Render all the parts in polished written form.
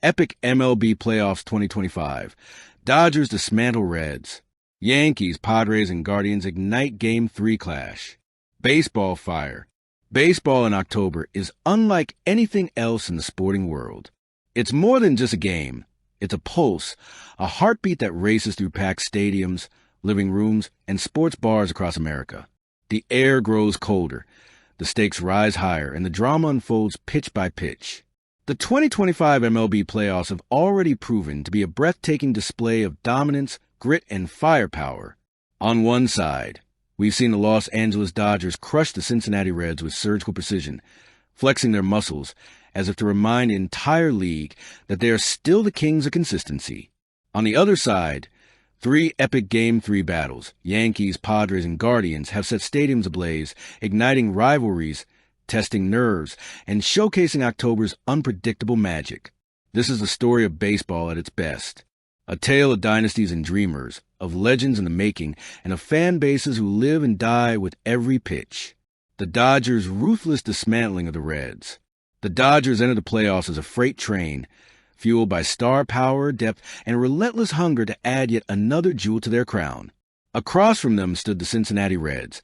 Epic MLB Playoffs 2025. Dodgers dismantle Reds. Yankees, Padres, and Guardians ignite Game 3 clash. Baseball fire. Baseball in October is unlike anything else in the sporting world. It's more than just a game. It's a pulse, a heartbeat that races through packed stadiums, living rooms, and sports bars across America. The air grows colder, the stakes rise higher, and the drama unfolds pitch by pitch. The 2025 MLB playoffs have already proven to be a breathtaking display of dominance, grit, and firepower. On one side, we've seen the Los Angeles Dodgers crush the Cincinnati Reds with surgical precision, flexing their muscles as if to remind the entire league that they are still the kings of consistency. On the other side, 3 epic Game 3 battles, Yankees, Padres, and Guardians, have set stadiums ablaze, igniting rivalries, testing nerves, and showcasing October's unpredictable magic. This is the story of baseball at its best. A tale of dynasties and dreamers, of legends in the making, and of fan bases who live and die with every pitch. The Dodgers' ruthless dismantling of the Reds. The Dodgers entered the playoffs as a freight train, fueled by star power, depth, and relentless hunger to add yet another jewel to their crown. Across from them stood the Cincinnati Reds,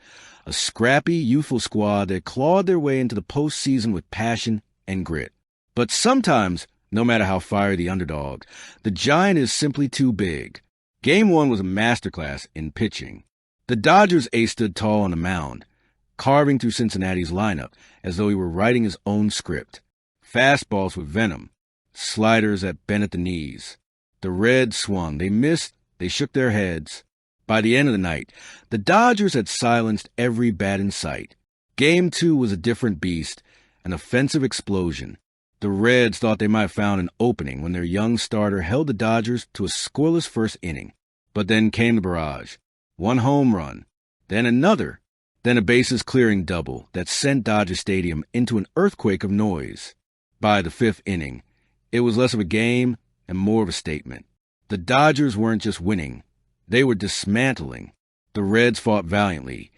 a scrappy, youthful squad that clawed their way into the postseason with passion and grit. But sometimes, no matter how fiery the underdog, the giant is simply too big. Game 1 was a masterclass in pitching. The Dodgers ace stood tall on the mound, carving through Cincinnati's lineup as though he were writing his own script. Fastballs with venom, sliders that bent at the knees. The Reds swung, they missed, they shook their heads. By the end of the night, the Dodgers had silenced every bat in sight. Game 2 was a different beast, an offensive explosion. The Reds thought they might have found an opening when their young starter held the Dodgers to a scoreless first inning. But then came the barrage. One home run, then another, then a bases-clearing double that sent Dodger Stadium into an earthquake of noise. By the 5th inning, it was less of a game and more of a statement. The Dodgers weren't just winning, they were dismantling. The Reds fought valiantly,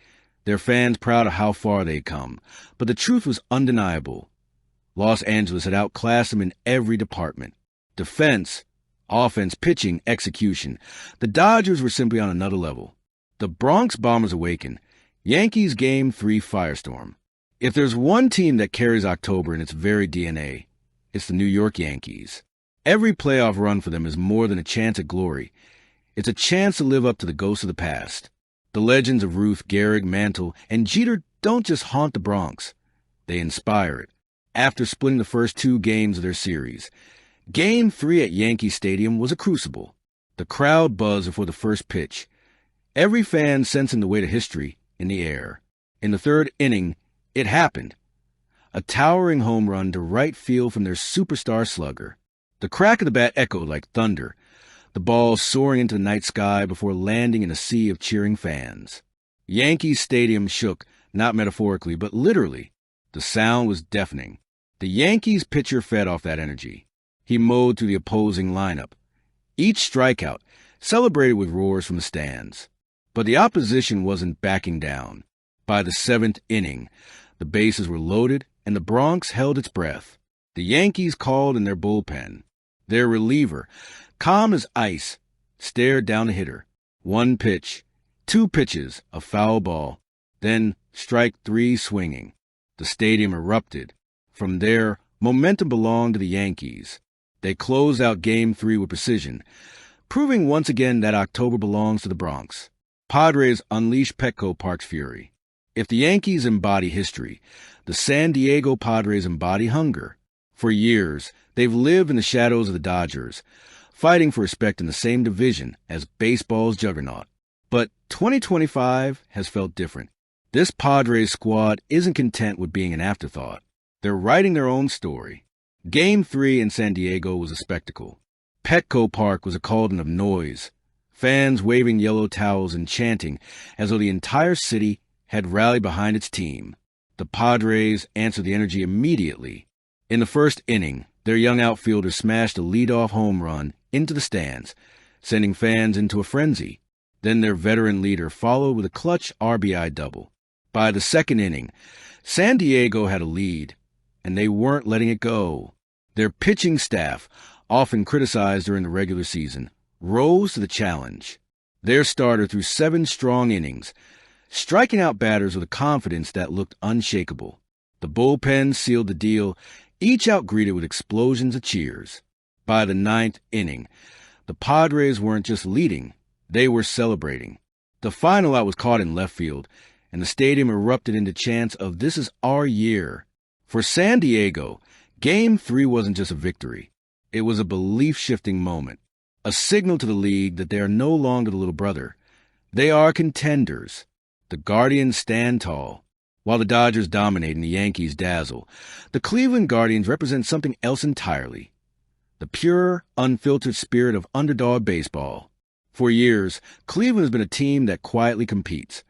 their fans proud of how far they'd come, but the truth was undeniable. Los Angeles had outclassed them in every department. Defense, offense, pitching, execution. The Dodgers were simply on another level. The Bronx Bombers awakened. Yankees Game 3 firestorm. If there's one team that carries October in its very DNA, it's the New York Yankees. Every playoff run for them is more than a chance at glory. It's a chance to live up to the ghosts of the past. The legends of Ruth, Gehrig, Mantle, and Jeter don't just haunt the Bronx. They inspire it. After splitting the first 2 games of their series, Game 3 at Yankee Stadium was a crucible. The crowd buzzed before the first pitch, every fan sensing the weight of history in the air. In the 3rd inning, it happened. A towering home run to right field from their superstar slugger. The crack of the bat echoed like thunder, the ball soaring into the night sky before landing in a sea of cheering fans. Yankee Stadium shook, not metaphorically, but literally. The sound was deafening. The Yankees pitcher fed off that energy. He mowed through the opposing lineup. Each strikeout celebrated with roars from the stands. But the opposition wasn't backing down. By the 7th inning, the bases were loaded and the Bronx held its breath. The Yankees called in their bullpen. Their reliever, calm as ice, stared down the hitter. 1 pitch, 2 pitches, a foul ball, then strike 3 swinging. The stadium erupted. From there, momentum belonged to the Yankees. They closed out Game 3 with precision, proving once again that October belongs to the Bronx. Padres unleashed Petco Park's fury. If the Yankees embody history, the San Diego Padres embody hunger. For years, they've lived in the shadows of the Dodgers, fighting for respect in the same division as baseball's juggernaut. But 2025 has felt different. This Padres squad isn't content with being an afterthought. They're writing their own story. Game 3 in San Diego was a spectacle. Petco Park was a cauldron of noise, fans waving yellow towels and chanting as though the entire city had rallied behind its team. The Padres answered the energy immediately. In the 1st inning, their young outfielder smashed a leadoff home run into the stands, sending fans into a frenzy. Then their veteran leader followed with a clutch RBI double. By the 2nd inning, San Diego had a lead, and they weren't letting it go. Their pitching staff, often criticized during the regular season, rose to the challenge. Their starter threw 7 strong innings, striking out batters with a confidence that looked unshakable. The bullpen sealed the deal, each out greeted with explosions of cheers. By the 9th inning, the Padres weren't just leading, they were celebrating. The final out was caught in left field, and the stadium erupted into chants of "This is our year." For San Diego, Game 3 wasn't just a victory. It was a belief-shifting moment, a signal to the league that they are no longer the little brother. They are contenders. The Guardians stand tall. While the Dodgers dominate and the Yankees dazzle, the Cleveland Guardians represent something else entirely. The pure, unfiltered spirit of underdog baseball. For years, Cleveland has been a team that quietly competes,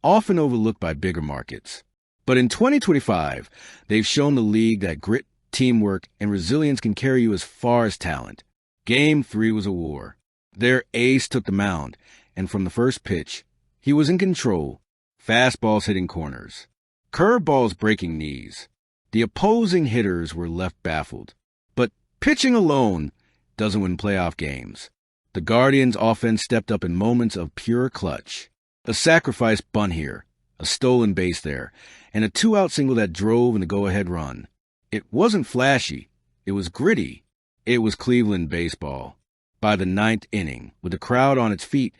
often overlooked by bigger markets. But in 2025, they've shown the league that grit, teamwork, and resilience can carry you as far as talent. Game 3 was a war. Their ace took the mound, and from the first pitch, he was in control. Fastballs hitting corners, curveballs breaking knees. The opposing hitters were left baffled. But pitching alone doesn't win playoff games. The Guardians' offense stepped up in moments of pure clutch. A sacrifice bunt here, a stolen base there, and a 2-out single that drove in the go-ahead run. It wasn't flashy. It was gritty. It was Cleveland baseball. By the 9th inning, with the crowd on its feet,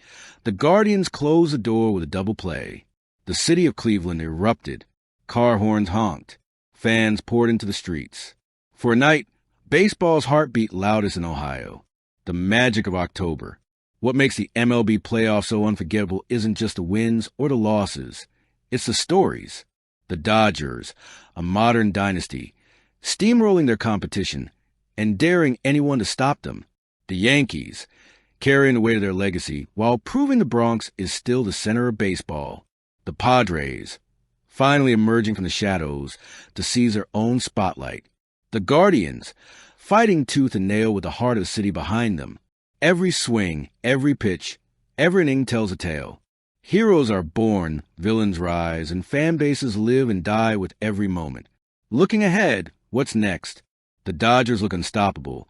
the Guardians closed the door with a double play. The city of Cleveland erupted. Car horns honked. Fans poured into the streets. For a night, baseball's heart beat loudest in Ohio. The magic of October. What makes the MLB playoffs so unforgettable isn't just the wins or the losses. It's the stories. The Dodgers, a modern dynasty, steamrolling their competition and daring anyone to stop them. The Yankees, carrying the weight of their legacy while proving the Bronx is still the center of baseball. The Padres, finally emerging from the shadows to seize their own spotlight. The Guardians, fighting tooth and nail with the heart of the city behind them. Every swing, every pitch, every inning tells a tale. Heroes are born, villains rise, and fan bases live and die with every moment. Looking ahead, what's next? The Dodgers look unstoppable,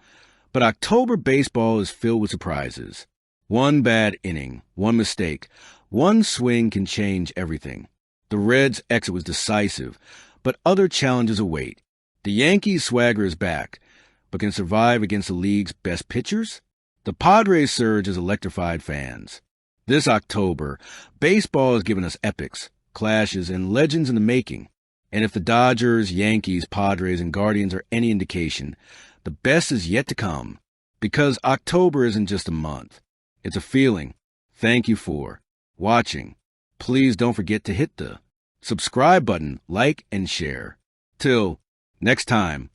but October baseball is filled with surprises. One bad inning, one mistake, one swing can change everything. The Reds' exit was decisive, but other challenges await. The Yankees' swagger is back, but can survive against the league's best pitchers? The Padres' surge has electrified fans. This October, baseball has given us epics, clashes, and legends in the making. And if the Dodgers, Yankees, Padres, and Guardians are any indication, the best is yet to come. Because October isn't just a month. It's a feeling. Thank you for watching. Please don't forget to hit the subscribe button, like, and share. Till next time.